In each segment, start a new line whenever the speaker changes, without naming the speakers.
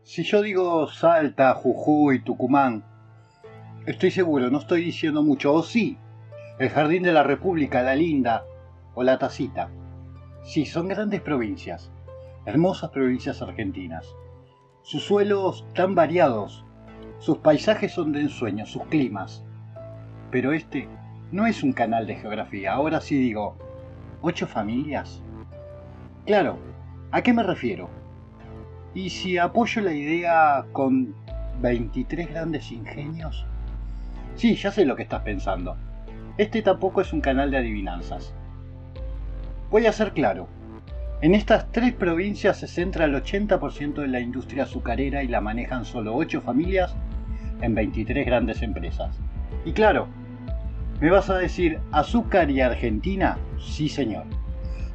Si yo digo Salta, Jujuy, Tucumán, estoy seguro, no estoy diciendo mucho. O sí, el Jardín de la República, La Linda o La Tacita. Sí, son grandes provincias, hermosas provincias argentinas. Sus suelos tan variados, sus paisajes son de ensueño, sus climas. Pero este no es un canal de geografía. Ahora sí digo, ¿8 familias? Claro, ¿a qué me refiero? ¿Y si apoyo la idea con 23 grandes ingenios? Sí, ya sé lo que estás pensando. Este tampoco es un canal de adivinanzas. Voy a ser claro. En estas 3 provincias se centra el 80% de la industria azucarera y la manejan solo 8 familias en 23 grandes empresas. Y claro, me vas a decir, ¿azúcar y Argentina? Sí, señor.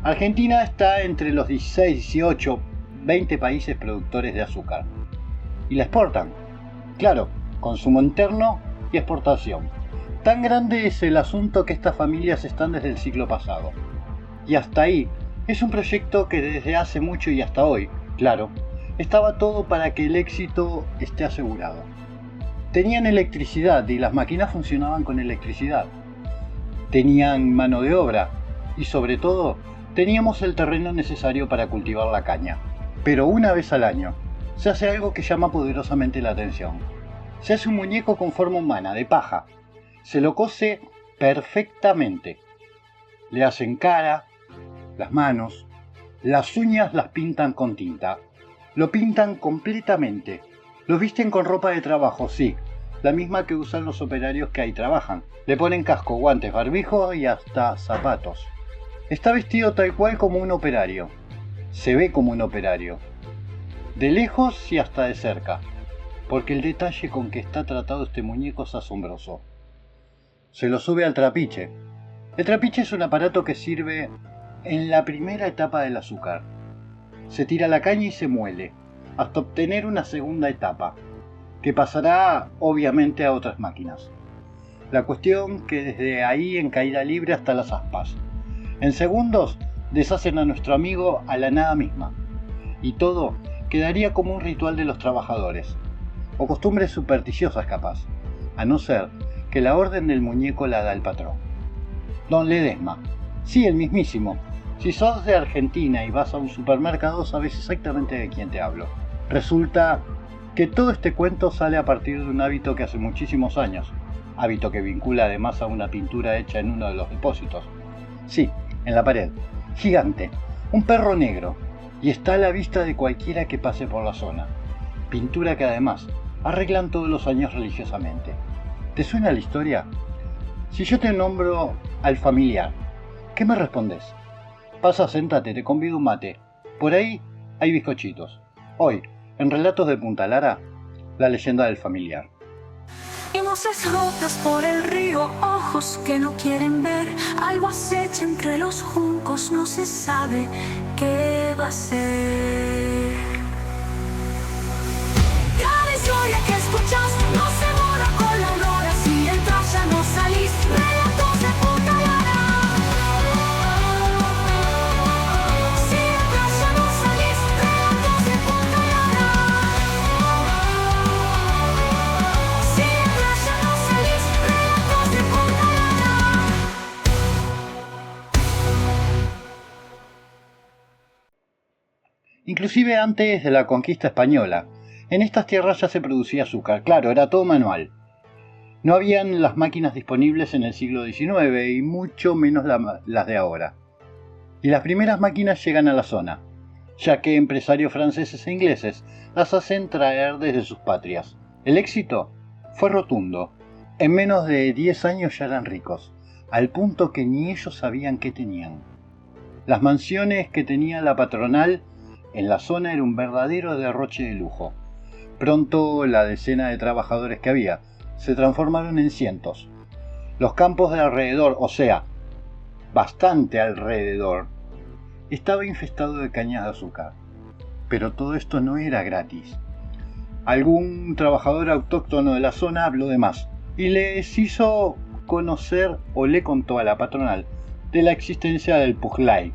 Argentina está entre los 16, 18, 20 países productores de azúcar. Y la exportan. Claro, consumo interno y exportación. Tan grande es el asunto que estas familias están desde el siglo pasado. Y hasta ahí, es un proyecto que desde hace mucho y hasta hoy, claro, estaba todo para que el éxito esté asegurado. Tenían electricidad y las máquinas funcionaban con electricidad. Tenían mano de obra y sobre todo teníamos el terreno necesario para cultivar la caña. Pero una vez al año se hace algo que llama poderosamente la atención. Se hace un muñeco con forma humana, de paja. Se lo cose perfectamente. Le hacen cara, las manos, las uñas las pintan con tinta. Lo pintan completamente. Lo visten con ropa de trabajo, sí, la misma que usan los operarios que ahí trabajan. Le ponen casco, guantes, barbijo y hasta zapatos. Está vestido tal cual como un operario. Se ve como un operario. De lejos y hasta de cerca. Porque el detalle con que está tratado este muñeco es asombroso. Se lo sube al trapiche. El trapiche es un aparato que sirve en la primera etapa del azúcar. Se tira la caña y se muele, hasta obtener una segunda etapa, que pasará obviamente a otras máquinas. La cuestión que desde ahí en caída libre hasta las aspas. En segundos deshacen a nuestro amigo a la nada misma. Y todo quedaría como un ritual de los trabajadores, o costumbres supersticiosas capaz, a no ser que la orden del muñeco la da el patrón. Don Ledesma, sí, el mismísimo. Si sos de Argentina y vas a un supermercado sabes exactamente de quién te hablo. Resulta que todo este cuento sale a partir de un hábito que hace muchísimos años, hábito que vincula además a una pintura hecha en uno de los depósitos. Sí, en la pared, gigante, un perro negro, y está a la vista de cualquiera que pase por la zona. Pintura que además arreglan todos los años religiosamente. ¿Te suena la historia? Si yo te nombro al familiar, ¿qué me respondes? Pasa, sentate, te convido un mate. Por ahí hay bizcochitos. Hoy, en Relatos de Punta Lara, la leyenda del familiar.
Y voces rotas por el río, ojos que no quieren ver. Algo acecha entre los juncos, no se sabe qué va a ser. Cada historia que escuchas no se borra con la aurora. Si entras ya no salís. Relatos de Punta Lara. Si entras ya no salís. Relatos de Punta Lara. Si entras ya no salís. Relatos de Punta Lara.
Inclusive antes de la conquista española, en estas tierras ya se producía azúcar. Claro, era todo manual. No habían las máquinas disponibles en el siglo XIX y mucho menos las de ahora. Y las primeras máquinas llegan a la zona, ya que empresarios franceses e ingleses las hacen traer desde sus patrias. El éxito fue rotundo. En menos de 10 años ya eran ricos, al punto que ni ellos sabían qué tenían. Las mansiones que tenía la patronal en la zona era un verdadero derroche de lujo. Pronto la decena de trabajadores que había se transformaron en cientos. Los campos de alrededor, o sea, bastante alrededor, estaba infestado de cañas de azúcar. Pero todo esto no era gratis. Algún trabajador autóctono de la zona habló de más y les hizo conocer o le contó a la patronal de la existencia del Pujlay.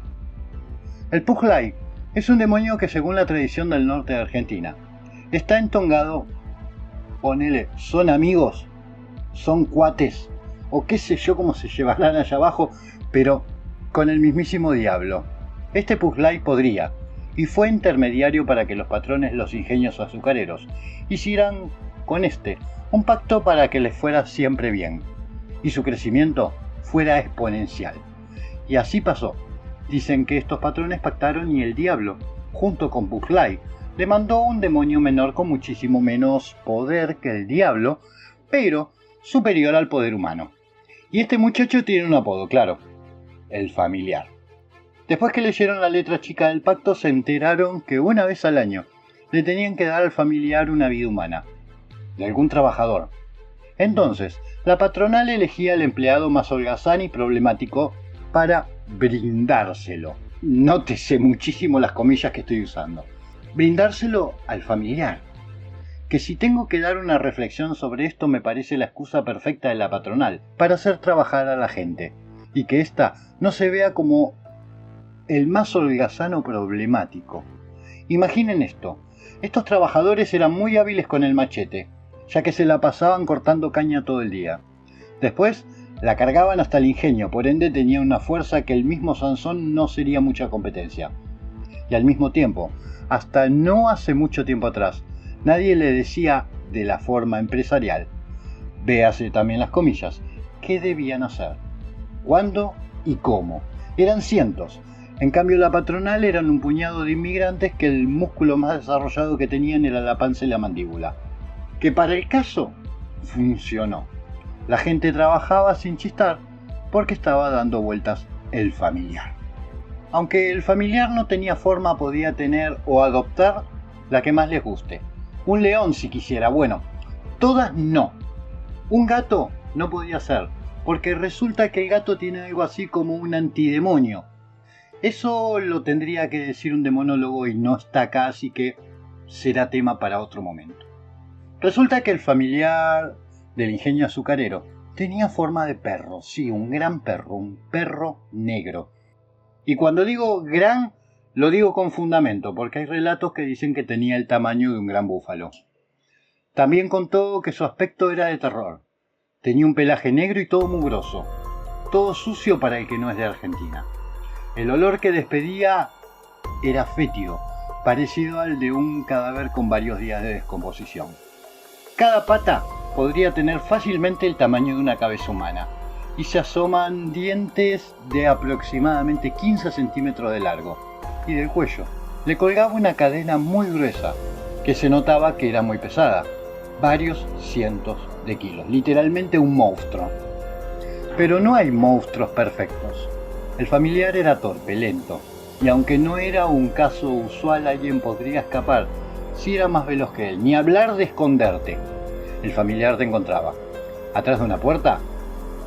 El Pujlay es un demonio que según la tradición del norte de Argentina está entongado, ponele, son amigos, son cuates, o qué sé yo cómo se llevarán allá abajo, pero con el mismísimo diablo. Este Pugsley podría, y fue intermediario para que los patrones, los ingenios azucareros, hicieran con un pacto para que les fuera siempre bien, y su crecimiento fuera exponencial. Y así pasó. Dicen que estos patrones pactaron y el diablo, junto con Pugsley, le mandó un demonio menor con muchísimo menos poder que el diablo, pero superior al poder humano. Y este muchacho tiene un apodo, claro, el Familiar. Después que leyeron la letra chica del pacto, se enteraron que una vez al año le tenían que dar al Familiar una vida humana, de algún trabajador. Entonces, la patronal elegía al empleado más holgazán y problemático para brindárselo. Nótese muchísimo las comillas que estoy usando. Brindárselo al Familiar. Que si tengo que dar una reflexión sobre esto, me parece la excusa perfecta de la patronal para hacer trabajar a la gente, y que ésta no se vea como el más holgazán o problemático. Imaginen esto. Estos trabajadores eran muy hábiles con el machete, ya que se la pasaban cortando caña todo el día. Después la cargaban hasta el ingenio, por ende tenían una fuerza que el mismo Sansón no sería mucha competencia. Y al mismo tiempo, hasta no hace mucho tiempo atrás, nadie le decía de la forma empresarial, véase también las comillas, qué debían hacer, cuándo y cómo. Eran cientos. En cambio la patronal eran un puñado de inmigrantes que el músculo más desarrollado que tenían era la panza y la mandíbula. Que para el caso funcionó. La gente trabajaba sin chistar porque estaba dando vueltas el Familiar. Aunque el Familiar no tenía forma, podía tener o adoptar la que más les guste. Un león si quisiera, bueno, todas no. Un gato no podía ser, porque resulta que el gato tiene algo así como un antidemonio. Eso lo tendría que decir un demonólogo y no está acá, así que será tema para otro momento. Resulta que el Familiar del ingenio azucarero tenía forma de perro, sí, un gran perro, un perro negro. Y cuando digo gran, lo digo con fundamento, porque hay relatos que dicen que tenía el tamaño de un gran búfalo. También contó que su aspecto era de terror. Tenía un pelaje negro y todo mugroso, todo sucio para el que no es de Argentina. El olor que despedía era fétido, parecido al de un cadáver con varios días de descomposición. Cada pata podría tener fácilmente el tamaño de una cabeza humana, y se asoman dientes de aproximadamente 15 centímetros de largo, y del cuello le colgaba una cadena muy gruesa, que se notaba que era muy pesada, varios cientos de kilos, literalmente un monstruo. Pero no hay monstruos perfectos. El Familiar era torpe, lento, y aunque no era un caso usual, alguien podría escapar si era más veloz que él. Ni hablar de esconderte. El Familiar te encontraba. Atrás de una puerta,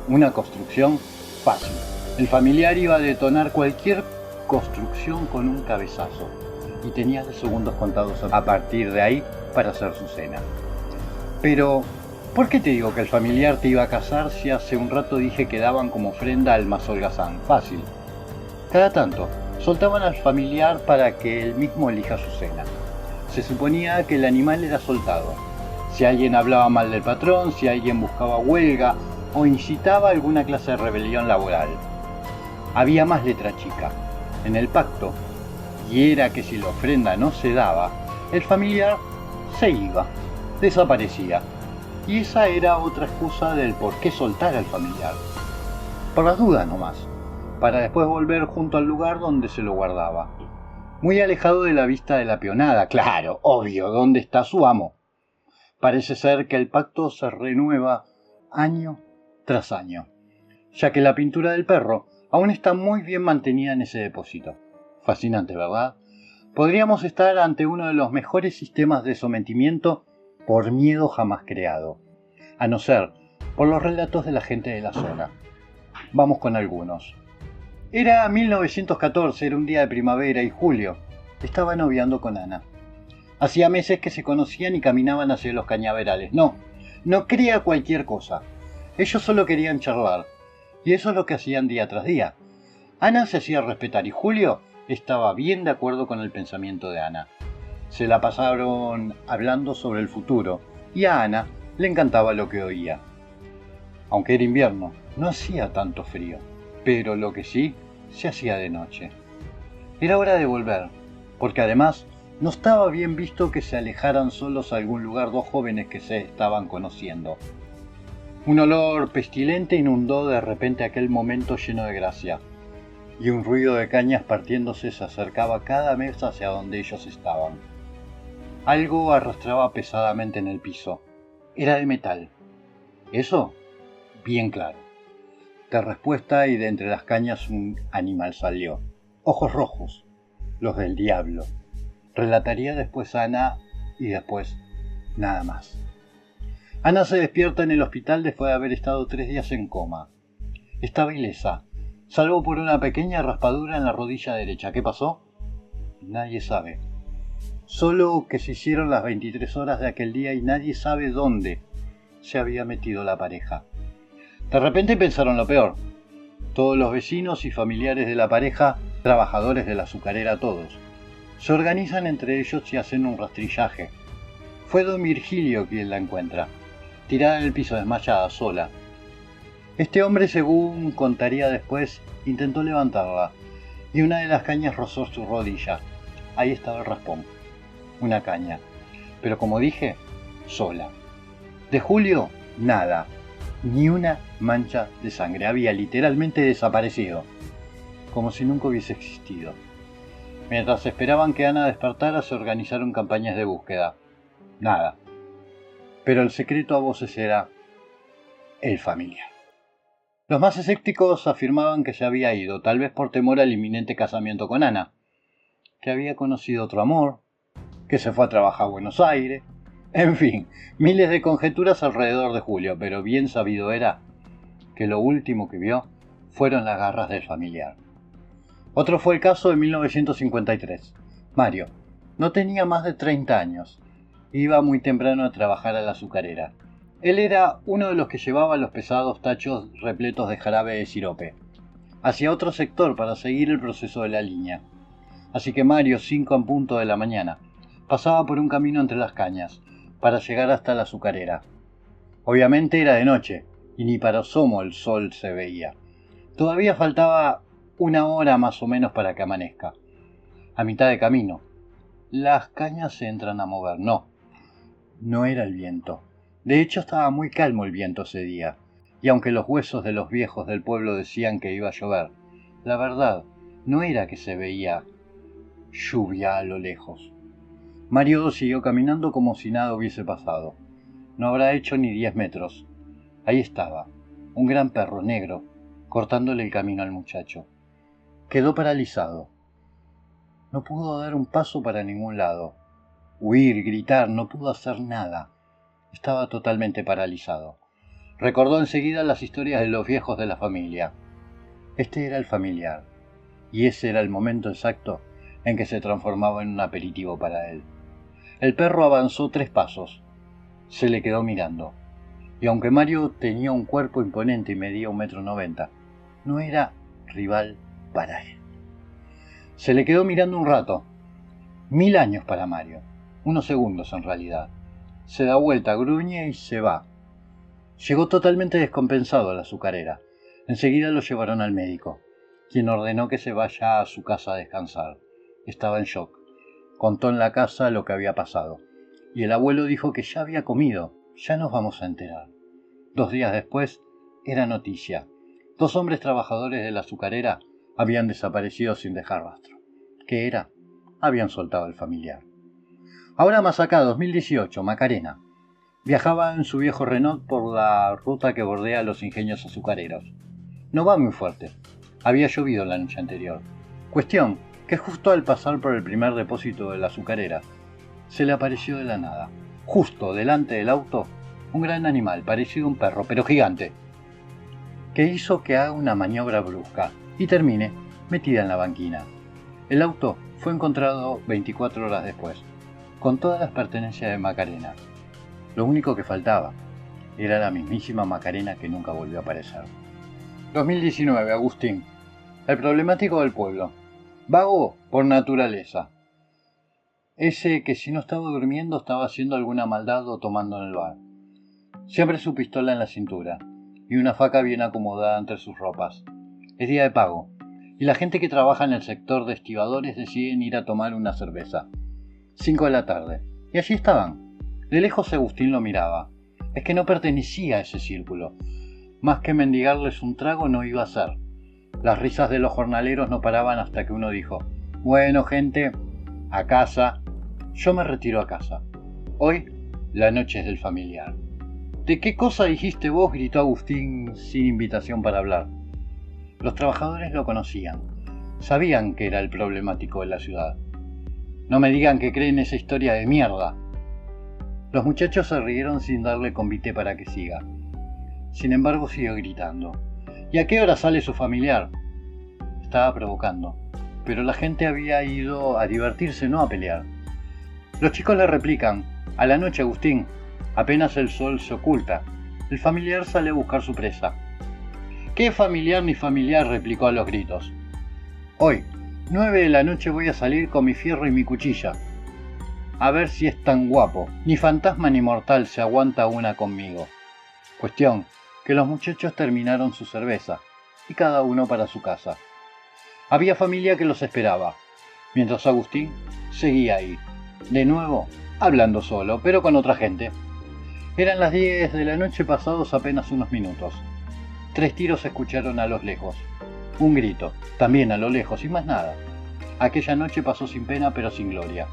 una construcción fácil. El Familiar iba a detonar cualquier construcción con un cabezazo, y tenías de segundos contados a partir de ahí para hacer su cena. Pero, ¿por qué te digo que el Familiar te iba a cazar si hace un rato dije que daban como ofrenda al más holgazán? Fácil. Cada tanto, soltaban al Familiar para que él mismo elija su cena. Se suponía que el animal era soltado. Si alguien hablaba mal del patrón, si alguien buscaba huelga o incitaba alguna clase de rebelión laboral. Había más letra chica en el pacto, y era que si la ofrenda no se daba, el Familiar se iba, desaparecía. Y esa era otra excusa del por qué soltar al Familiar. Por las dudas nomás, para después volver junto al lugar donde se lo guardaba. Muy alejado de la vista de la peonada, claro, obvio, donde está su amo. Parece ser que el pacto se renueva año tras año, ya que la pintura del perro aún está muy bien mantenida en ese depósito. Fascinante, ¿verdad? Podríamos estar ante uno de los mejores sistemas de sometimiento por miedo jamás creado, a no ser por los relatos de la gente de la zona. Vamos con algunos. Era 1914, era un día de primavera y Julio estaba noviando con Ana. Hacía meses que se conocían y caminaban hacia los cañaverales. No crea cualquier cosa. Ellos solo querían charlar, y eso es lo que hacían día tras día. Ana se hacía respetar y Julio estaba bien de acuerdo con el pensamiento de Ana. Se la pasaron hablando sobre el futuro y a Ana le encantaba lo que oía. Aunque era invierno, no hacía tanto frío, pero lo que sí, se hacía de noche. Era hora de volver, porque además no estaba bien visto que se alejaran solos a algún lugar dos jóvenes que se estaban conociendo. Un olor pestilente inundó de repente aquel momento lleno de gracia, y un ruido de cañas partiéndose se acercaba cada vez hacia donde ellos estaban. Algo arrastraba pesadamente en el piso. Era de metal. Eso, bien claro. De respuesta y de entre las cañas un animal salió. Ojos rojos, los del diablo. Relataría después Ana y después nada más. Ana se despierta en el hospital después de haber estado 3 días en coma. Estaba ilesa, salvo por una pequeña raspadura en la rodilla derecha. ¿Qué pasó? Nadie sabe. Solo que se hicieron las 23 horas de aquel día y nadie sabe dónde se había metido la pareja. De repente pensaron lo peor. Todos los vecinos y familiares de la pareja, trabajadores de la azucarera todos, se organizan entre ellos y hacen un rastrillaje. Fue don Virgilio quien la encuentra, tirada en el piso desmayada, sola. Este hombre, según contaría después, intentó levantarla, y una de las cañas rozó su rodilla. Ahí estaba el raspón. Una caña. Pero como dije, sola. De Julio, nada. Ni una mancha de sangre. Había literalmente desaparecido. Como si nunca hubiese existido. Mientras esperaban que Ana despertara, se organizaron campañas de búsqueda. Nada. Pero el secreto a voces era el familiar. Los más escépticos afirmaban que se había ido, tal vez por temor al inminente casamiento con Ana, que había conocido otro amor, que se fue a trabajar a Buenos Aires, en fin, miles de conjeturas alrededor de Julio, pero bien sabido era que lo último que vio fueron las garras del familiar. Otro fue el caso de 1953. Mario no tenía más de 30 años, iba muy temprano a trabajar a la azucarera. Él era uno de los que llevaba los pesados tachos repletos de jarabe de sirope hacia otro sector para seguir el proceso de la línea. Así que Mario, 5 en punto de la mañana, pasaba por un camino entre las cañas para llegar hasta la azucarera. Obviamente era de noche y ni para asomo el sol se veía. Todavía faltaba 1 hora más o menos para que amanezca. A mitad de camino, las cañas se entran a mover. No era el viento. De hecho, estaba muy calmo el viento ese día, y aunque los huesos de los viejos del pueblo decían que iba a llover, la verdad no era que se veía lluvia a lo lejos. Mario siguió caminando como si nada hubiese pasado. No habrá hecho ni 10 metros. Ahí estaba, un gran perro negro, cortándole el camino al muchacho. Quedó paralizado. No pudo dar un paso para ningún lado. Huir, gritar, no pudo hacer nada. Estaba totalmente paralizado. Recordó enseguida las historias de los viejos de la familia. Este era el familiar, y ese era el momento exacto en que se transformaba en un aperitivo para él. El perro avanzó 3 pasos. Se le quedó mirando. Y aunque Mario tenía un cuerpo imponente y medía 1,90 m, no era rival para él. Se le quedó mirando un rato. 1000 años para Mario. Unos segundos en realidad. Se da vuelta, gruñe y se va. Llegó totalmente descompensado a la azucarera. Enseguida lo llevaron al médico, quien ordenó que se vaya a su casa a descansar. Estaba en shock. Contó en la casa lo que había pasado. Y el abuelo dijo que ya había comido. Ya nos vamos a enterar. 2 días después, era noticia. 2 hombres trabajadores de la azucarera habían desaparecido sin dejar rastro. ¿Qué era? Habían soltado al familiar. Ahora más acá, 2018, Macarena. Viajaba en su viejo Renault por la ruta que bordea los ingenios azucareros. No va muy fuerte. Había llovido la noche anterior. Cuestión, que justo al pasar por el primer depósito de la azucarera, se le apareció de la nada, justo delante del auto, un gran animal, parecido a un perro, pero gigante, que hizo que haga una maniobra brusca y termine metida en la banquina. El auto fue encontrado 24 horas después, con todas las pertenencias de Macarena. Lo único que faltaba era la mismísima Macarena que nunca volvió a aparecer. 2019, Agustín. El problemático del pueblo. Vago por naturaleza. Ese que si no estaba durmiendo estaba haciendo alguna maldad o tomando en el bar. Siempre su pistola en la cintura y una faca bien acomodada entre sus ropas. Es día de pago y la gente que trabaja en el sector de estibadores deciden ir a tomar una cerveza. 5 de la tarde. Y allí estaban. De lejos Agustín lo miraba. Es que no pertenecía a ese círculo. Más que mendigarles un trago no iba a ser. Las risas de los jornaleros no paraban hasta que uno dijo: bueno, gente, a casa. Yo me retiro a casa. Hoy, la noche es del familiar. ¿De qué cosa dijiste vos?, gritó Agustín sin invitación para hablar. Los trabajadores lo conocían. Sabían que era el problemático de la ciudad. No me digan que creen esa historia de mierda. Los muchachos se rieron sin darle convite para que siga. Sin embargo, siguió gritando. ¿Y a qué hora sale su familiar? Estaba provocando, pero la gente había ido a divertirse, no a pelear. Los chicos le replican: a la noche, Agustín. Apenas el sol se oculta, el familiar sale a buscar su presa. ¿Qué familiar ni familiar?, replicó a los gritos. Hoy, 9 de la noche, voy a salir con mi fierro y mi cuchilla. A ver si es tan guapo. Ni fantasma ni mortal se aguanta una conmigo. Cuestión que los muchachos terminaron su cerveza y cada uno para su casa. Había familia que los esperaba, mientras Agustín seguía ahí, de nuevo, hablando solo, pero con otra gente. Eran las 10 de la noche pasados apenas unos minutos. 3 tiros se escucharon a lo lejos. Un grito, también a lo lejos, y más nada. Aquella noche pasó sin pena pero sin gloria.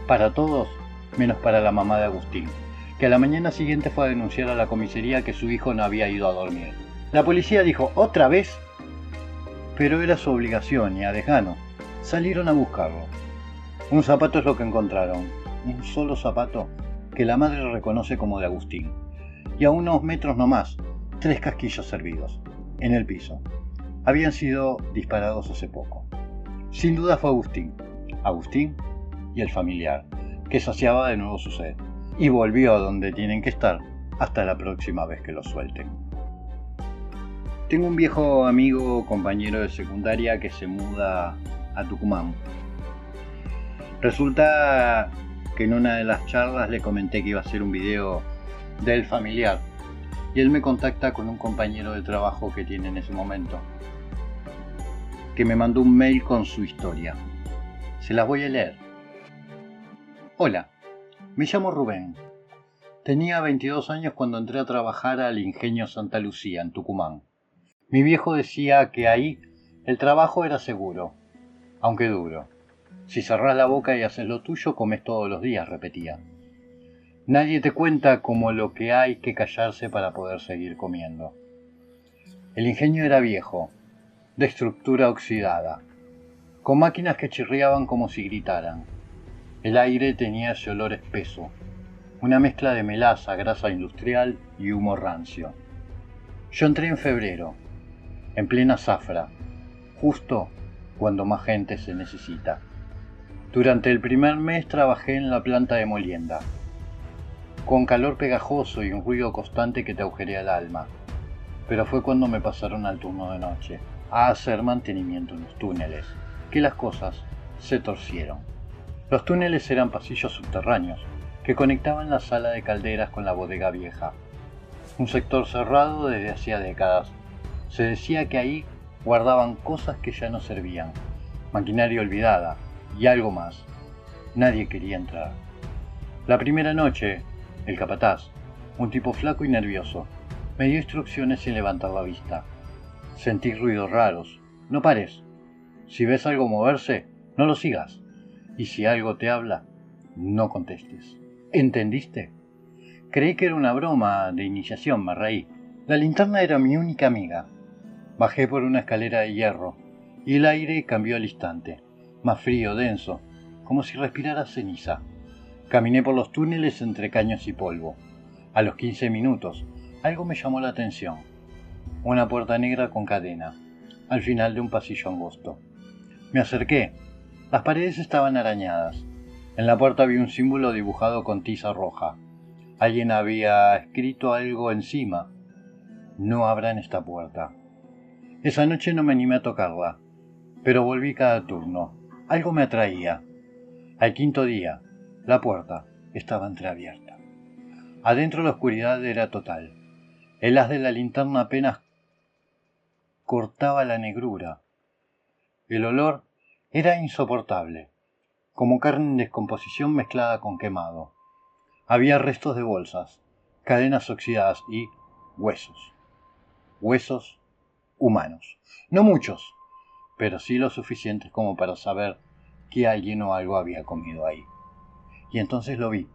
Para todos, menos para la mamá de Agustín, que a la mañana siguiente fue a denunciar a la comisaría que su hijo no había ido a dormir. La policía dijo: ¿otra vez? Pero era su obligación y a desgano. Salieron a buscarlo. Un zapato es lo que encontraron. Un solo zapato que la madre reconoce como de Agustín. Y a unos metros nomás, 3 casquillos servidos, en el piso. Habían sido disparados hace poco. Sin duda fue Agustín. Agustín y el familiar, que saciaba de nuevo su sed. Y volvió a donde tienen que estar hasta la próxima vez que lo suelten. Tengo un viejo amigo, compañero de secundaria, que se muda a Tucumán. Resulta que en una de las charlas le comenté que iba a hacer un video del familiar y él me contacta con un compañero de trabajo que tiene en ese momento, que me mandó un mail con su historia. Se las voy a leer. Hola, me llamo Rubén. Tenía 22 años cuando entré a trabajar al Ingenio Santa Lucía, en Tucumán. Mi viejo decía que ahí el trabajo era seguro, aunque duro. Si cerrás la boca y haces lo tuyo, comes todos los días, repetía. Nadie te cuenta como lo que hay que callarse para poder seguir comiendo. El ingenio era viejo, de estructura oxidada, con máquinas que chirriaban como si gritaran. El aire tenía ese olor espeso, una mezcla de melaza, grasa industrial y humo rancio. Yo entré en febrero, en plena zafra, justo cuando más gente se necesita. Durante el primer mes trabajé en la planta de molienda, con calor pegajoso y un ruido constante que te agujerea el alma. Pero fue cuando me pasaron al turno de noche, a hacer mantenimiento en los túneles, que las cosas se torcieron. Los túneles eran pasillos subterráneos que conectaban la sala de calderas con la bodega vieja. Un sector cerrado desde hacía décadas. Se decía que ahí guardaban cosas que ya no servían, maquinaria olvidada y algo más. Nadie quería entrar. La primera noche, el capataz, un tipo flaco y nervioso, me dio instrucciones sin levantar la vista. Sentí ruidos raros. No pares. Si ves algo moverse, no lo sigas. Y si algo te habla, no contestes. ¿Entendiste? Creí que era una broma de iniciación, me reí. La linterna era mi única amiga. Bajé por una escalera de hierro y el aire cambió al instante, más frío, denso, como si respirara ceniza. Caminé por los túneles entre caños y polvo. A los 15 minutos, algo me llamó la atención. Una puerta negra con cadena, al final de un pasillo angosto. Me acerqué. Las paredes estaban arañadas. En la puerta vi un símbolo dibujado con tiza roja. Alguien había escrito algo encima. No abran esta puerta. Esa noche no me animé a tocarla, pero volví cada turno. Algo me atraía. Al quinto día, la puerta estaba entreabierta. Adentro la oscuridad era total. El haz de la linterna apenas cortaba la negrura. El olor era insoportable, como carne en descomposición mezclada con quemado. Había restos de bolsas, cadenas oxidadas y huesos. Huesos humanos. No muchos, pero sí lo suficientes como para saber que alguien o algo había comido ahí. Y entonces lo vi.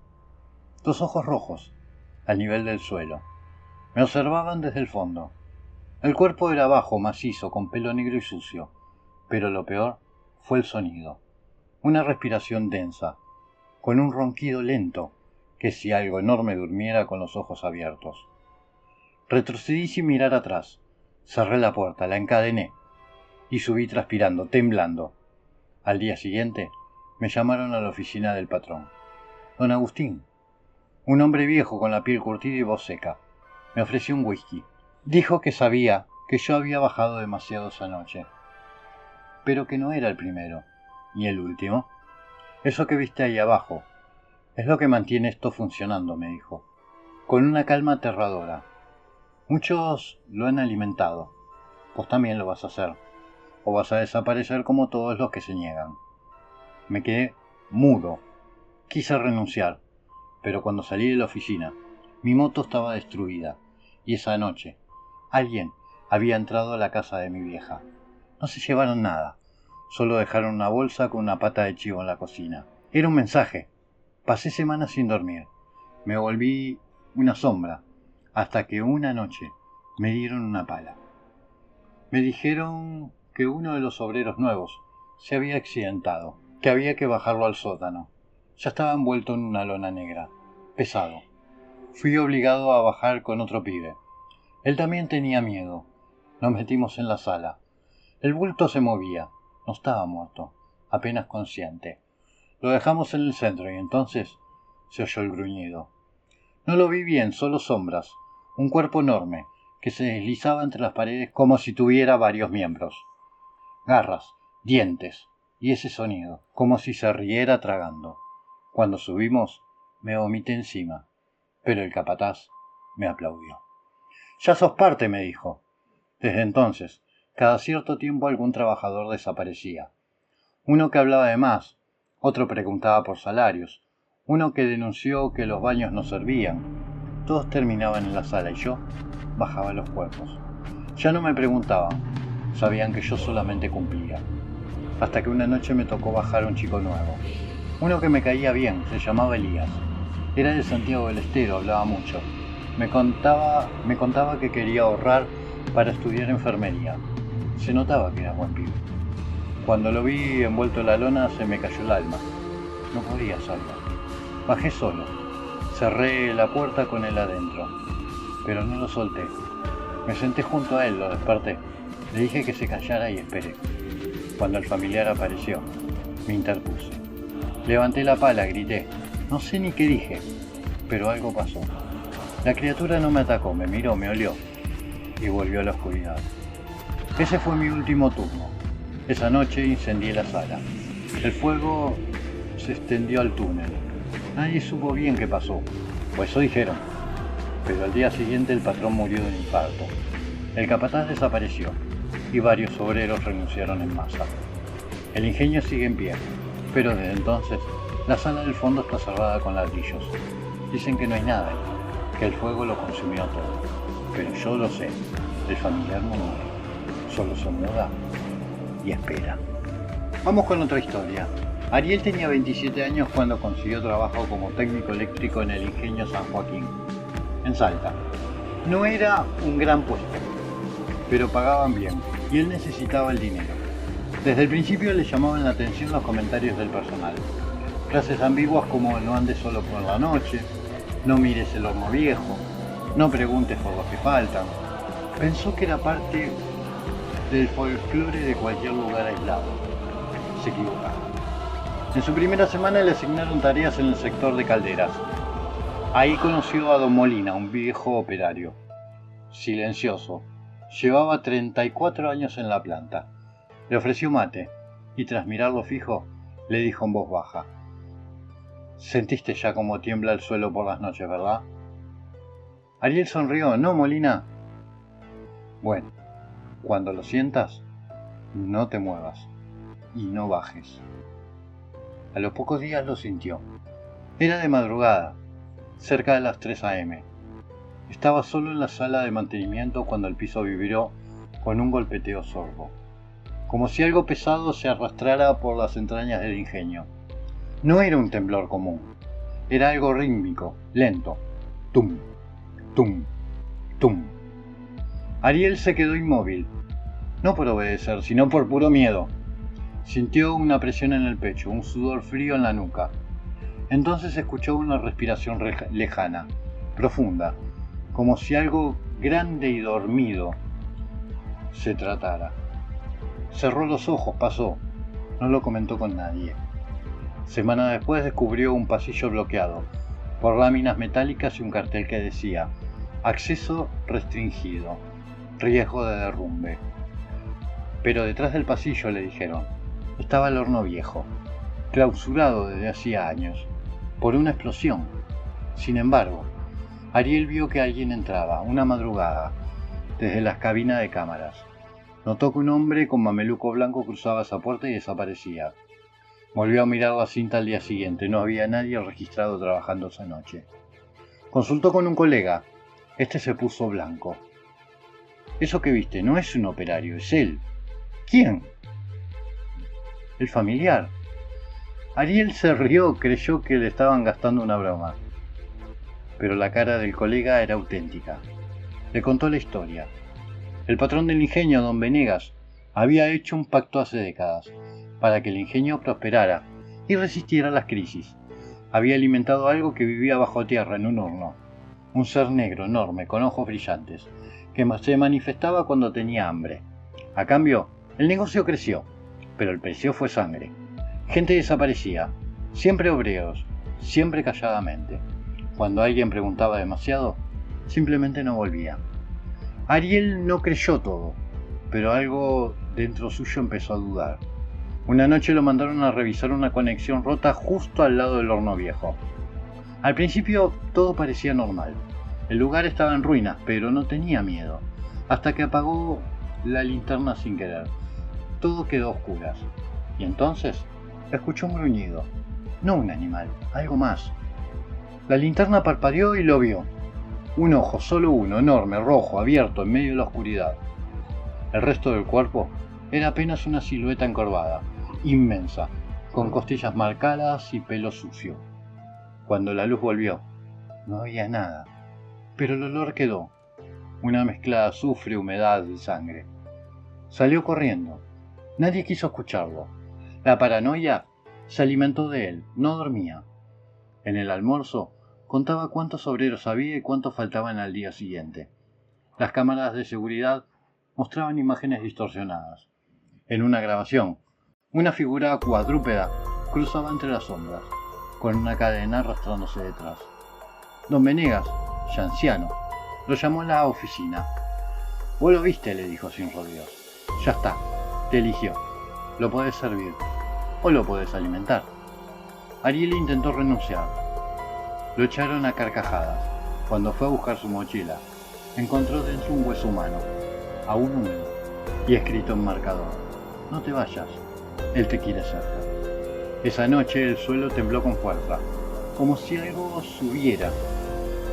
2 ojos rojos, al nivel del suelo. Me observaban desde el fondo. El cuerpo era bajo, macizo, con pelo negro y sucio. Pero lo peor fue el sonido. Una respiración densa, con un ronquido lento, que si algo enorme durmiera con los ojos abiertos. Retrocedí sin mirar atrás. Cerré la puerta, la encadené y subí transpirando, temblando. Al día siguiente me llamaron a la oficina del patrón. Don Agustín, un hombre viejo con la piel curtida y voz seca, me ofreció un whisky. Dijo que sabía que yo había bajado demasiado esa noche, pero que no era el primero, ni el último. Eso que viste ahí abajo es lo que mantiene esto funcionando, me dijo, con una calma aterradora. Muchos lo han alimentado. Vos también lo vas a hacer. O vas a desaparecer como todos los que se niegan. Me quedé mudo. Quise renunciar, pero cuando salí de la oficina, mi moto estaba destruida, y esa noche alguien había entrado a la casa de mi vieja. No se llevaron nada, solo dejaron una bolsa con una pata de chivo en la cocina. Era un mensaje. Pasé semanas sin dormir. Me volví una sombra, hasta que una noche me dieron una pala. Me dijeron que uno de los obreros nuevos se había accidentado, que había que bajarlo al sótano. Ya estaba envuelto en una lona negra, pesado. Fui obligado a bajar con otro pibe. Él también tenía miedo. Nos metimos en la sala. El bulto se movía. No estaba muerto, apenas consciente. Lo dejamos en el centro y entonces se oyó el gruñido. No lo vi bien, solo sombras. Un cuerpo enorme que se deslizaba entre las paredes como si tuviera varios miembros. Garras, dientes y ese sonido, como si se riera tragando. Cuando subimos, me vomité encima, pero el capataz me aplaudió. Ya sos parte, me dijo. Desde entonces, cada cierto tiempo algún trabajador desaparecía. Uno que hablaba de más, otro preguntaba por salarios, uno que denunció que los baños no servían. Todos terminaban en la sala y yo bajaba los cuerpos. Ya no me preguntaban, sabían que yo solamente cumplía. Hasta que una noche me tocó bajar a un chico nuevo. Uno que me caía bien, se llamaba Elías. Era de Santiago del Estero, hablaba mucho. Me contaba que quería ahorrar para estudiar enfermería. Se notaba que era buen pibe. Cuando lo vi envuelto en la lona se me cayó el alma. No podía salvar. Bajé solo. Cerré la puerta con él adentro. Pero no lo solté. Me senté junto a él, lo desperté. Le dije que se callara y esperé. Cuando el familiar apareció, me interpuse. Levanté la pala, grité. No sé ni qué dije, pero algo pasó. La criatura no me atacó, me miró, me olió y volvió a la oscuridad. Ese fue mi último turno. Esa noche incendié la sala. El fuego se extendió al túnel. Nadie supo bien qué pasó, pues eso dijeron. Pero al día siguiente el patrón murió de un infarto. El capataz desapareció y varios obreros renunciaron en masa. El ingenio sigue en pie, pero desde entonces la sala del fondo está cerrada con ladrillos. Dicen que no hay nada ahí, que el fuego lo consumió todo. Pero yo lo sé, el familiar no muere, solo se muda y espera. Vamos con otra historia. Ariel tenía 27 años cuando consiguió trabajo como técnico eléctrico en el ingenio San Joaquín, en Salta. No era un gran puesto, pero pagaban bien y él necesitaba el dinero. Desde el principio le llamaban la atención los comentarios del personal. Frases ambiguas como no andes solo por la noche, no mires el horno viejo, no preguntes por los que faltan. Pensó que era parte del folclore de cualquier lugar aislado. Se equivocaba. En su primera semana le asignaron tareas en el sector de calderas. Ahí conoció a don Molina, un viejo operario. Silencioso. Llevaba 34 años en la planta. Le ofreció mate y tras mirarlo fijo, le dijo en voz baja: Sentiste ya cómo tiembla el suelo por las noches, ¿verdad? Ariel sonrió. ¿No, Molina? Bueno, cuando lo sientas, no te muevas y no bajes. A los pocos días lo sintió. Era de madrugada, cerca de las 3 a.m. Estaba solo en la sala de mantenimiento cuando el piso vibró con un golpeteo sordo, como si algo pesado se arrastrara por las entrañas del ingenio. No era un temblor común, era algo rítmico, lento. Tum, tum, tum. Ariel se quedó inmóvil, no por obedecer, sino por puro miedo. Sintió una presión en el pecho, un sudor frío en la nuca. Entonces escuchó una respiración lejana, profunda, como si algo grande y dormido se tratara. Cerró los ojos, pasó, no lo comentó con nadie. Semanas después descubrió un pasillo bloqueado por láminas metálicas y un cartel que decía: acceso restringido, riesgo de derrumbe. Pero detrás del pasillo, le dijeron, estaba el horno viejo, clausurado desde hacía años, por una explosión. Sin embargo, Ariel vio que alguien entraba, una madrugada, desde las cabinas de cámaras. Notó que un hombre con mameluco blanco cruzaba esa puerta y desaparecía. Volvió a mirar la cinta al día siguiente, no había nadie registrado trabajando esa noche. Consultó con un colega, este se puso blanco. Eso que viste no es un operario, es él. ¿Quién? El familiar. Ariel se rió, creyó que le estaban gastando una broma. Pero la cara del colega era auténtica. Le contó la historia. El patrón del ingenio, don Venegas, había hecho un pacto hace décadas para que el ingenio prosperara y resistiera las crisis. Había alimentado algo que vivía bajo tierra en un horno, un ser negro enorme con ojos brillantes, que se manifestaba cuando tenía hambre. A cambio, el negocio creció, pero el precio fue sangre. Gente desaparecía, siempre obreros, siempre calladamente. Cuando alguien preguntaba demasiado, simplemente no volvía. Ariel no creyó todo, pero algo dentro suyo empezó a dudar. Una noche lo mandaron a revisar una conexión rota justo al lado del horno viejo. Al principio todo parecía normal. El lugar estaba en ruinas, pero no tenía miedo, hasta que apagó la linterna sin querer. Todo quedó a oscuras. Y entonces escuchó un gruñido. No un animal, algo más. La linterna parpadeó y lo vio. Un ojo, solo uno, enorme, rojo, abierto en medio de la oscuridad. El resto del cuerpo era apenas una silueta encorvada, inmensa, con costillas marcadas y pelo sucio. Cuando la luz volvió, no había nada, pero el olor quedó, una mezcla de azufre, humedad y sangre. Salió corriendo. Nadie quiso escucharlo. La paranoia se alimentó de él, no dormía. En el almuerzo contaba cuántos obreros había y cuántos faltaban al día siguiente. Las cámaras de seguridad mostraban imágenes distorsionadas. En una grabación, una figura cuadrúpeda cruzaba entre las sombras, con una cadena arrastrándose detrás. Don Venegas, ya anciano, lo llamó a la oficina. «Vos lo viste», le dijo sin rodeos. «Ya está, te eligió. Lo podés servir o lo podés alimentar». Ariel intentó renunciar. Lo echaron a carcajadas. Cuando fue a buscar su mochila, encontró dentro un hueso humano, aún húmedo, y escrito en marcador: «No te vayas, él te quiere cerca». Esa noche el suelo tembló con fuerza, como si algo subiera.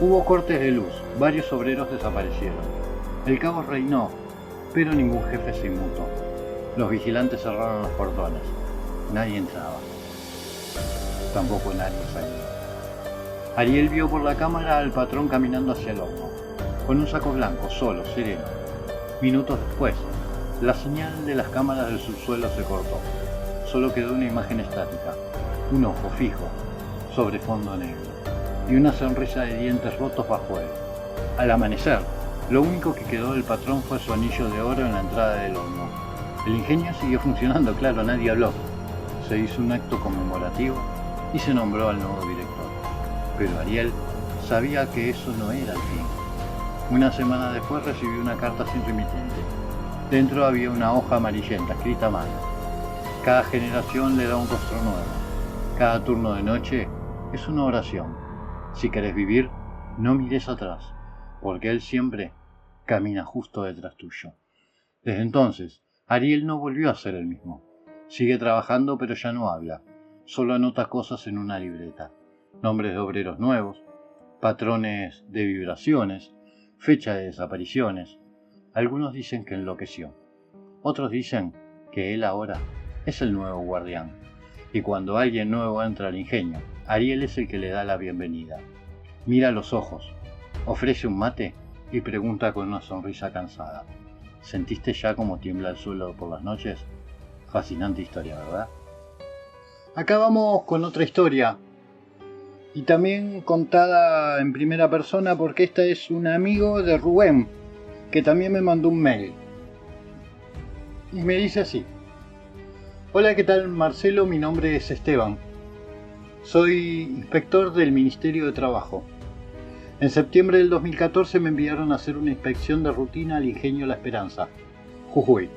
Hubo cortes de luz, varios obreros desaparecieron. El caos reinó, pero ningún jefe se inmutó. Los vigilantes cerraron los portones. Nadie entraba. Tampoco nadie salía. Ariel vio por la cámara al patrón caminando hacia el horno, con un saco blanco, solo, sereno. Minutos después, la señal de las cámaras del subsuelo se cortó. Solo quedó una imagen estática, un ojo fijo, sobre fondo negro, y una sonrisa de dientes rotos bajo él. Al amanecer, lo único que quedó del patrón fue su anillo de oro en la entrada del horno. El ingenio siguió funcionando, claro, nadie habló. Se hizo un acto conmemorativo y se nombró al nuevo director. Pero Ariel sabía que eso no era el fin. Una semana después recibió una carta sin remitente. Dentro había una hoja amarillenta escrita a mano. Cada generación le da un rostro nuevo. Cada turno de noche es una oración. Si querés vivir, no mires atrás, porque Él siempre camina justo detrás tuyo. Desde entonces, Ariel no volvió a ser el mismo. Sigue trabajando, pero ya no habla. Solo anota cosas en una libreta. Nombres de obreros nuevos, patrones de vibraciones, fecha de desapariciones. Algunos dicen que enloqueció. Otros dicen que él ahora es el nuevo guardián. Y cuando alguien nuevo entra al ingenio, Ariel es el que le da la bienvenida. Mira a los ojos, ofrece un mate y pregunta con una sonrisa cansada. ¿Sentiste ya cómo tiembla el suelo por las noches? Fascinante historia, ¿verdad? Acá vamos con otra historia. Y también contada en primera persona porque esta es un amigo de Rubén, que también me mandó un mail. Y me dice así. Hola, ¿qué tal, Marcelo? Mi nombre es Esteban. Soy inspector del Ministerio de Trabajo. En septiembre del 2014 me enviaron a hacer una inspección de rutina al ingenio La Esperanza, Jujuy.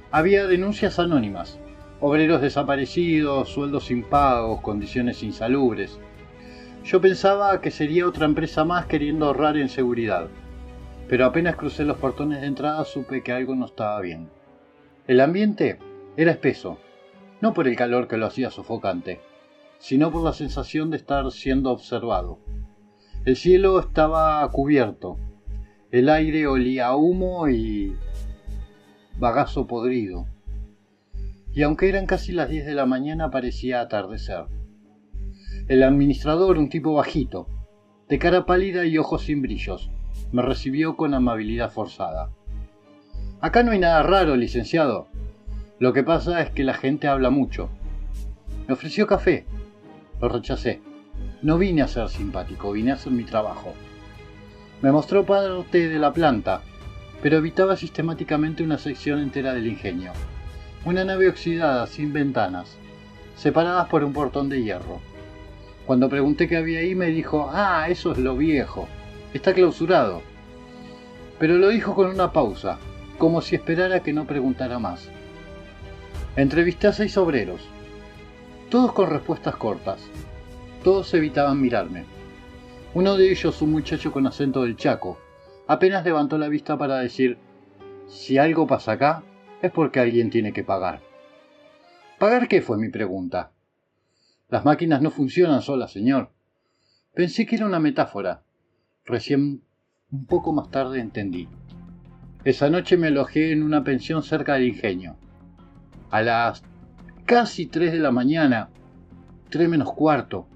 Había denuncias anónimas, obreros desaparecidos, sueldos impagos, condiciones insalubres. Yo pensaba que sería otra empresa más queriendo ahorrar en seguridad, pero apenas crucé los portones de entrada supe que algo no estaba bien. El ambiente era espeso, no por el calor que lo hacía sofocante, sino por la sensación de estar siendo observado. El cielo estaba cubierto, el aire olía a humo y bagazo podrido, y aunque eran casi las 10 de la mañana parecía atardecer. El administrador, un tipo bajito, de cara pálida y ojos sin brillos, me recibió con amabilidad forzada. Acá no hay nada raro, licenciado. Lo que pasa es que la gente habla mucho. Me ofreció café. Lo rechacé. No vine a ser simpático, vine a hacer mi trabajo. Me mostró parte de la planta, pero evitaba sistemáticamente una sección entera del ingenio. Una nave oxidada, sin ventanas, separadas por un portón de hierro. Cuando pregunté qué había ahí me dijo, eso es lo viejo, está clausurado. Pero lo dijo con una pausa, como si esperara que no preguntara más. Entrevisté a 6 obreros, todos con respuestas cortas. Todos evitaban mirarme. Uno de ellos, un muchacho con acento del Chaco, apenas levantó la vista para decir, si algo pasa acá, es porque alguien tiene que pagar. ¿Pagar qué? Fue mi pregunta. Las máquinas no funcionan solas, señor. Pensé que era una metáfora. Recién, un poco más tarde, entendí. Esa noche me alojé en una pensión cerca del ingenio. A las casi 3 de la mañana, 3 menos cuarto,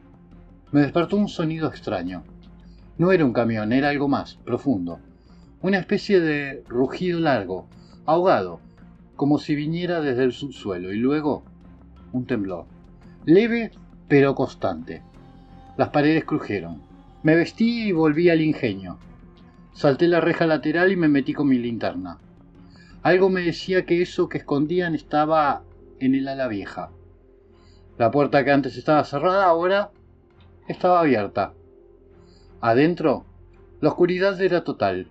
me despertó un sonido extraño. No era un camión, era algo más, profundo. Una especie de rugido largo, ahogado, como si viniera desde el subsuelo, y luego un temblor. Leve, pero constante. Las paredes crujieron. Me vestí y volví al ingenio. Salté la reja lateral y me metí con mi linterna. Algo me decía que eso que escondían estaba en el ala vieja. La puerta que antes estaba cerrada ahora estaba abierta. Adentro, la oscuridad era total.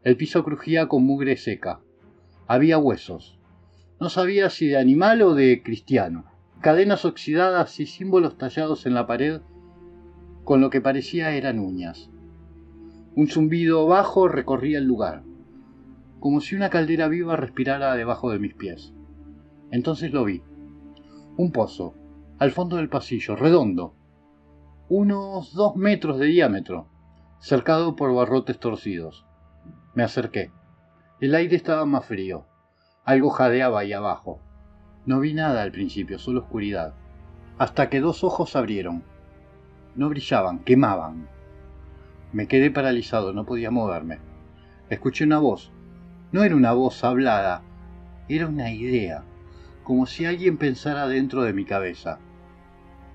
El piso crujía con mugre seca. Había huesos. No sabía si de animal o de cristiano. Cadenas oxidadas y símbolos tallados en la pared con lo que parecía eran uñas. Un zumbido bajo recorría el lugar, como si una caldera viva respirara debajo de mis pies. Entonces lo vi. Un pozo, al fondo del pasillo, redondo, unos 2 metros de diámetro, cercado por barrotes torcidos. Me acerqué. El aire estaba más frío. Algo jadeaba ahí abajo. No vi nada al principio, solo oscuridad. Hasta que 2 ojos abrieron. No brillaban, quemaban. Me quedé paralizado, no podía moverme. Escuché una voz. No era una voz hablada, era una idea, como si alguien pensara dentro de mi cabeza.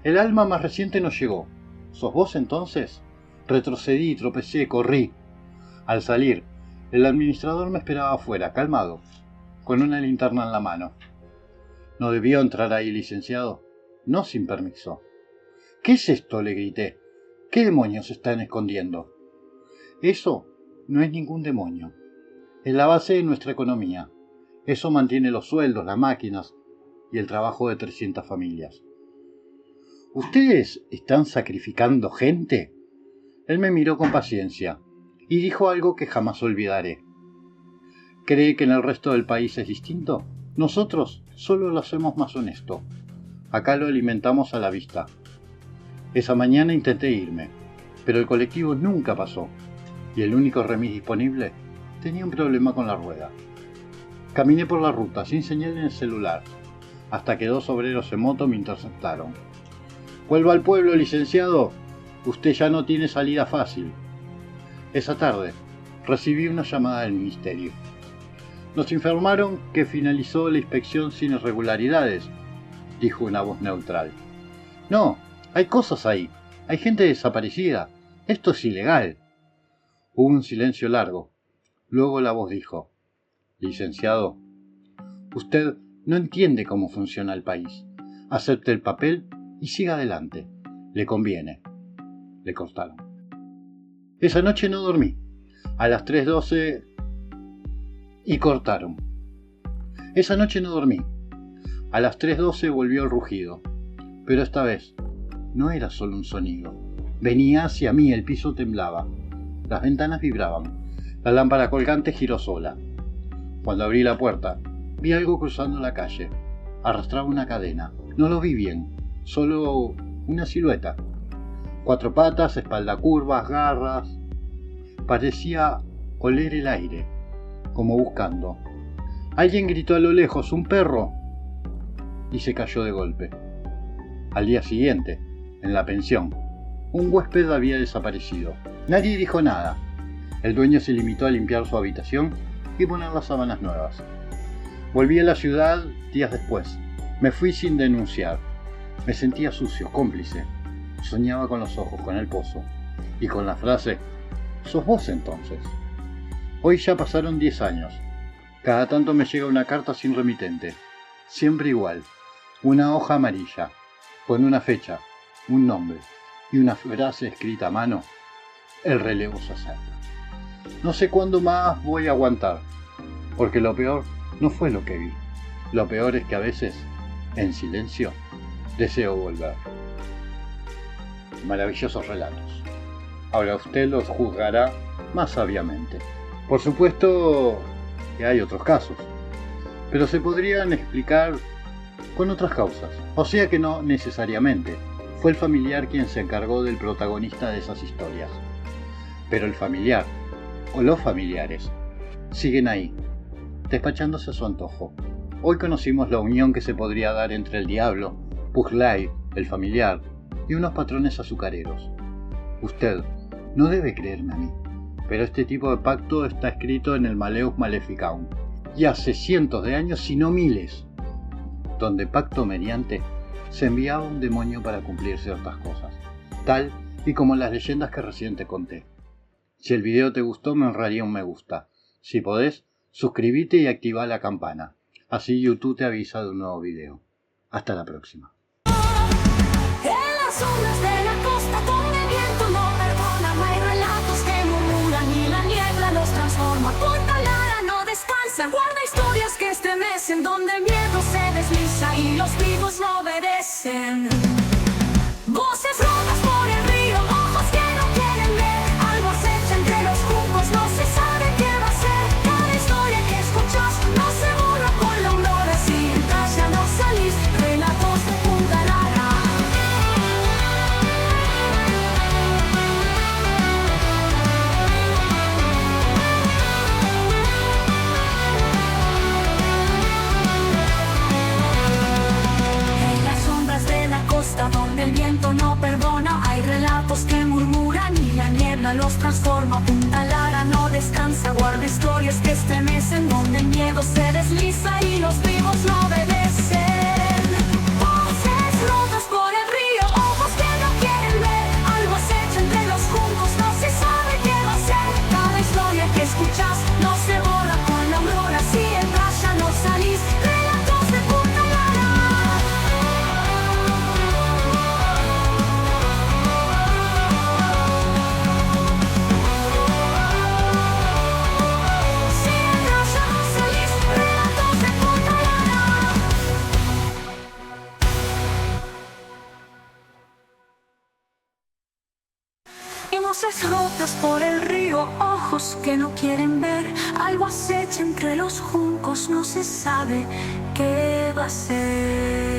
El alma más reciente no llegó. ¿Sos vos entonces? Retrocedí, tropecé, corrí. Al salir, el administrador me esperaba afuera, calmado, con una linterna en la mano. ¿No debió entrar ahí, licenciado? No sin permiso. ¿Qué es esto?, le grité. ¿Qué demonios están escondiendo? Eso no es ningún demonio. Es la base de nuestra economía. Eso mantiene los sueldos, las máquinas y el trabajo de 300 familias. ¿Ustedes están sacrificando gente? Él me miró con paciencia y dijo algo que jamás olvidaré. ¿Cree que en el resto del país es distinto? Nosotros solo lo hacemos más honesto. Acá lo alimentamos a la vista. Esa mañana intenté irme, pero el colectivo nunca pasó y el único remis disponible tenía un problema con la rueda. Caminé por la ruta sin señal en el celular hasta que 2 obreros en moto me interceptaron. «Vuelva al pueblo, licenciado. Usted ya no tiene salida fácil». Esa tarde recibí una llamada del ministerio. Nos informaron que finalizó la inspección sin irregularidades, dijo una voz neutral. «No, hay cosas ahí. Hay gente desaparecida. Esto es ilegal». Hubo un silencio largo. Luego la voz dijo: «Licenciado, usted no entiende cómo funciona el país. Acepte el papel y siga adelante. Le conviene». Le cortaron. Esa noche no dormí. A las 3:12 y cortaron. Esa noche no dormí. A las 3:12 volvió el rugido. Pero esta vez no era solo un sonido. Venía hacia mí, el piso temblaba. Las ventanas vibraban. La lámpara colgante giró sola. Cuando abrí la puerta, vi algo cruzando la calle. Arrastraba una cadena. No lo vi bien, solo una silueta. 4 patas, espalda curvas, garras. Parecía oler el aire, como buscando. Alguien gritó a lo lejos: «¡Un perro!» y se cayó de golpe. Al día siguiente, en la pensión, un huésped había desaparecido. Nadie dijo nada. El dueño se limitó a limpiar su habitación y poner las sábanas nuevas. Volví a la ciudad días después. Me fui sin denunciar. Me sentía sucio, cómplice. Soñaba con los ojos, con el pozo y con la frase: «¿Sos vos entonces?». Hoy ya pasaron 10 años. Cada tanto me llega una carta sin remitente. Siempre igual. Una hoja amarilla, con una fecha, un nombre y una frase escrita a mano: «El relevo se acerca». No sé cuándo más voy a aguantar, porque lo peor no fue lo que vi. Lo peor es que a veces, en silencio, deseo volver. Maravillosos relatos. Ahora usted los juzgará más sabiamente. Por supuesto que hay otros casos, pero se podrían explicar con otras causas. O sea que no necesariamente fue el familiar quien se encargó del protagonista de esas historias. Pero el familiar, o los familiares, siguen ahí, despachándose a su antojo. Hoy conocimos la unión que se podría dar entre el diablo, Puglay, el familiar, y unos patrones azucareros. Usted no debe creerme a mí, pero este tipo de pacto está escrito en el Malleus Maleficarum, y hace cientos de años, si no miles, donde pacto mediante se enviaba un demonio para cumplir ciertas cosas, tal y como las leyendas que recién te conté. Si el video te gustó, me honraría un me gusta. Si podés, suscríbete y activa la campana, así YouTube te avisa de un nuevo video. Hasta la próxima.
En las olas de la costa donde el viento no perdona, no hay relatos que murmuran y la niebla los transforma. Punta Lara no descansa, guarda historias que estremecen, donde el miedo se desliza y los vivos no obedecen. Voces rotas por el río, ojos que no quieren ver, algo acecha entre los juncos, no se sabe qué va a ser. Cada historia que escuchas no se borra con la aurora, si entras ya no salís. Relatos de Punta Lara. En las sombras de la costa donde el viento no perdona, hay relatos que murmuran y la niebla los transforma. Punta Lara no descansa, guarda historias que estremecen, donde el miedo se desliza y los vivos no obedecen. Voces rotas por el río, ojos que no quieren ver, algo acecha entre los juncos, no se sabe qué va a ser. Cada historia que escuchas no se borra con la aurora, si entras ya no salís. Relatos de Punta Lara. Si entras ya no salís. Relatos de Punta Lara. rotas por el río, ojos que no quieren ver. Algo acecha entre los juncos, no se sabe qué va a ser.